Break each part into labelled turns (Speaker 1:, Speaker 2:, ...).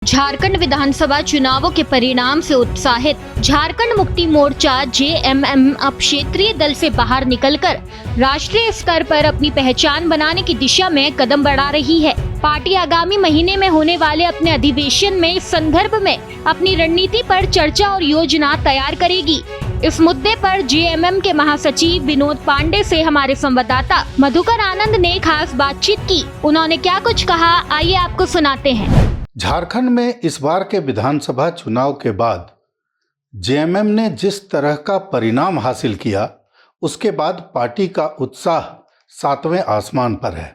Speaker 1: झारखंड विधानसभा चुनावों के परिणाम से उत्साहित झारखंड मुक्ति मोर्चा जेएमएम अब क्षेत्रीय दल से बाहर निकलकर राष्ट्रीय स्तर पर अपनी पहचान बनाने की दिशा में कदम बढ़ा रही है। पार्टी आगामी महीने में होने वाले अपने अधिवेशन में इस संदर्भ में अपनी रणनीति पर चर्चा और योजना तैयार करेगी। इस मुद्दे पर जेएमएम के महासचिव विनोद पांडे से हमारे संवाददाता मधुकर आनंद ने खास बातचीत की। उन्होंने क्या कुछ कहा, आइए आपको सुनाते हैं।
Speaker 2: झारखंड में इस बार के विधानसभा चुनाव के बाद जेएमएम ने जिस तरह का परिणाम हासिल किया, उसके बाद पार्टी का उत्साह सातवें आसमान पर है।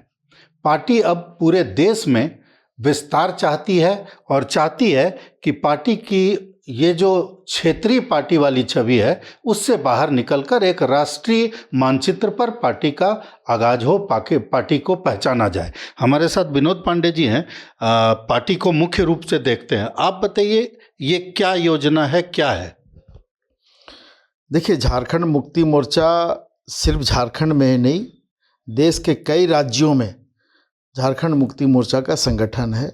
Speaker 2: पार्टी अब पूरे देश में विस्तार चाहती है और चाहती है कि पार्टी की ये जो क्षेत्रीय पार्टी वाली छवि है उससे बाहर निकलकर एक राष्ट्रीय मानचित्र पर पार्टी का आगाज हो, पार्टी को पहचाना जाए। हमारे साथ विनोद पांडे जी हैं, पार्टी को मुख्य रूप से देखते हैं। आप बताइए ये क्या योजना है, क्या है?
Speaker 3: देखिए, झारखंड मुक्ति मोर्चा सिर्फ झारखंड में ही नहीं, देश के कई राज्यों में झारखंड मुक्ति मोर्चा का संगठन है।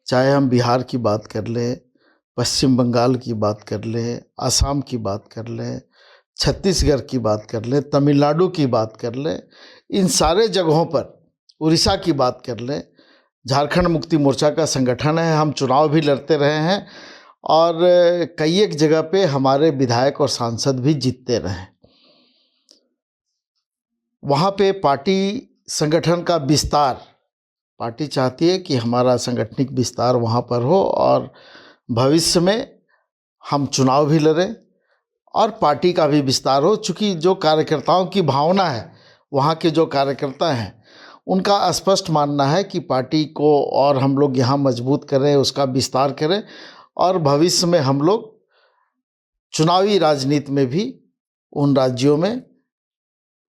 Speaker 3: चाहे हम बिहार की बात कर लें, पश्चिम बंगाल की बात कर लें, असम की बात कर लें, छत्तीसगढ़ की बात कर लें, तमिलनाडु की बात कर लें, इन सारे जगहों पर, उड़ीसा की बात कर लें, झारखंड मुक्ति मोर्चा का संगठन है। हम चुनाव भी लड़ते रहे हैं और कई एक जगह पे हमारे विधायक और सांसद भी जीतते रहे हैं। वहाँ पे पार्टी संगठन का विस्तार, पार्टी चाहती है कि हमारा सांगठनिक विस्तार वहाँ पर हो और भविष्य में हम चुनाव भी लड़ें और पार्टी का भी विस्तार हो। चूँकि जो कार्यकर्ताओं की भावना है, वहाँ के जो कार्यकर्ता हैं, उनका स्पष्ट मानना है कि पार्टी को और हम लोग यहाँ मजबूत करें, उसका विस्तार करें और भविष्य में हम लोग चुनावी राजनीति में भी उन राज्यों में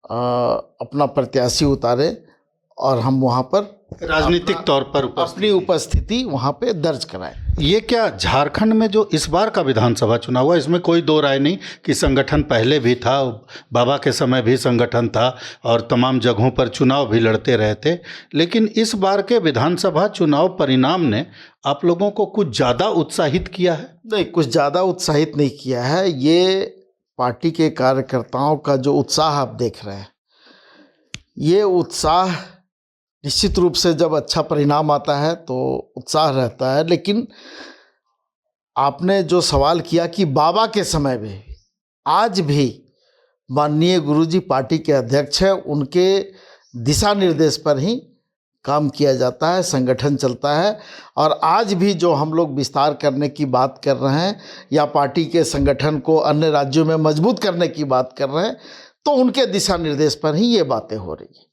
Speaker 3: अपना प्रत्याशी उतारें और हम वहाँ पर
Speaker 2: राजनीतिक तौर पर
Speaker 3: अपनी उपस्थिति वहाँ पे दर्ज कराएं।
Speaker 2: ये क्या झारखंड में जो इस बार का विधानसभा चुनाव हुआ, इसमें कोई दो राय नहीं कि संगठन पहले भी था, बाबा के समय भी संगठन था और तमाम जगहों पर चुनाव भी लड़ते रहे थे, लेकिन इस बार के विधानसभा चुनाव परिणाम ने आप लोगों को कुछ ज़्यादा उत्साहित किया है?
Speaker 3: नहीं, कुछ ज़्यादा उत्साहित नहीं किया है। ये पार्टी के कार्यकर्ताओं का जो उत्साह आप देख रहे हैं, ये उत्साह निश्चित रूप से जब अच्छा परिणाम आता है तो उत्साह रहता है। लेकिन आपने जो सवाल किया कि बाबा के समय में, आज भी माननीय गुरुजी पार्टी के अध्यक्ष हैं, उनके दिशा निर्देश पर ही काम किया जाता है, संगठन चलता है। और आज भी जो हम लोग विस्तार करने की बात कर रहे हैं या पार्टी के संगठन को अन्य राज्यों में मजबूत करने की बात कर रहे हैं, तो उनके दिशा निर्देश पर ही ये बातें हो रही हैं।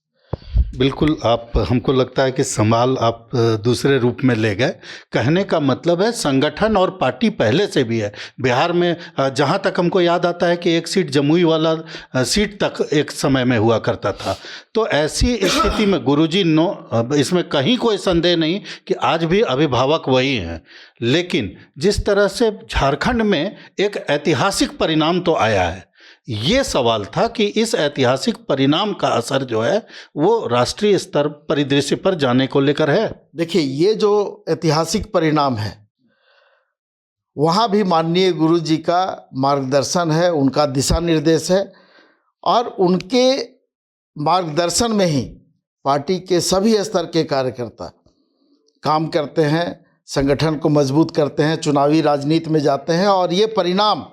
Speaker 2: बिल्कुल, आप, हमको लगता है कि सवाल आप दूसरे रूप में ले गए। कहने का मतलब है संगठन और पार्टी पहले से भी है। बिहार में जहाँ तक हमको याद आता है कि एक सीट जमुई वाला सीट तक एक समय में हुआ करता था। तो ऐसी स्थिति में गुरुजी इसमें कहीं कोई संदेह नहीं कि आज भी अभिभावक वही हैं। लेकिन जिस तरह से झारखंड में एक ऐतिहासिक परिणाम तो आया है, ये सवाल था कि इस ऐतिहासिक परिणाम का असर जो है वो राष्ट्रीय स्तर परिदृश्य पर जाने को लेकर है।
Speaker 3: देखिए, ये जो ऐतिहासिक परिणाम है, वहाँ भी माननीय गुरुजी का मार्गदर्शन है, उनका दिशा निर्देश है और उनके मार्गदर्शन में ही पार्टी के सभी स्तर के कार्यकर्ता काम करते हैं, संगठन को मजबूत करते हैं, चुनावी राजनीति में जाते हैं और ये परिणाम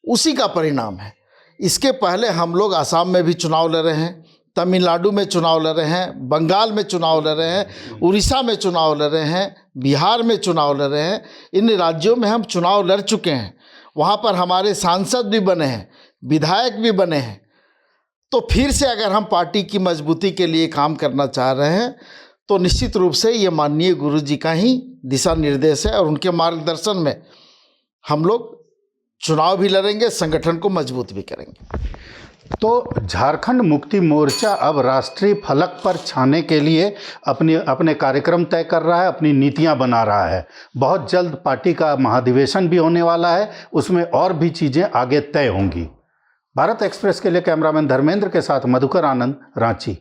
Speaker 3: उसी का परिणाम है। इसके पहले हम लोग असम में भी चुनाव लड़ रहे हैं, तमिलनाडु में चुनाव लड़ रहे हैं, बंगाल में चुनाव लड़ रहे हैं, उड़ीसा में चुनाव लड़ रहे हैं, बिहार में चुनाव लड़ रहे हैं। इन राज्यों में हम चुनाव लड़ चुके हैं, वहाँ पर हमारे सांसद भी बने हैं, विधायक भी बने हैं। तो फिर से अगर हम पार्टी की मजबूती के लिए काम करना चाह रहे हैं तो निश्चित रूप से ये माननीय गुरुजी का ही दिशा निर्देश है और उनके मार्गदर्शन में हम लोग चुनाव भी लड़ेंगे, संगठन को मजबूत भी करेंगे।
Speaker 2: तो झारखंड मुक्ति मोर्चा अब राष्ट्रीय फलक पर छाने के लिए अपने कार्यक्रम तय कर रहा है, अपनी नीतियां बना रहा है। बहुत जल्द पार्टी का महाधिवेशन भी होने वाला है, उसमें और भी चीज़ें आगे तय होंगी। भारत एक्सप्रेस के लिए कैमरामैन धर्मेंद्र के साथ मधुकर आनंद, रांची।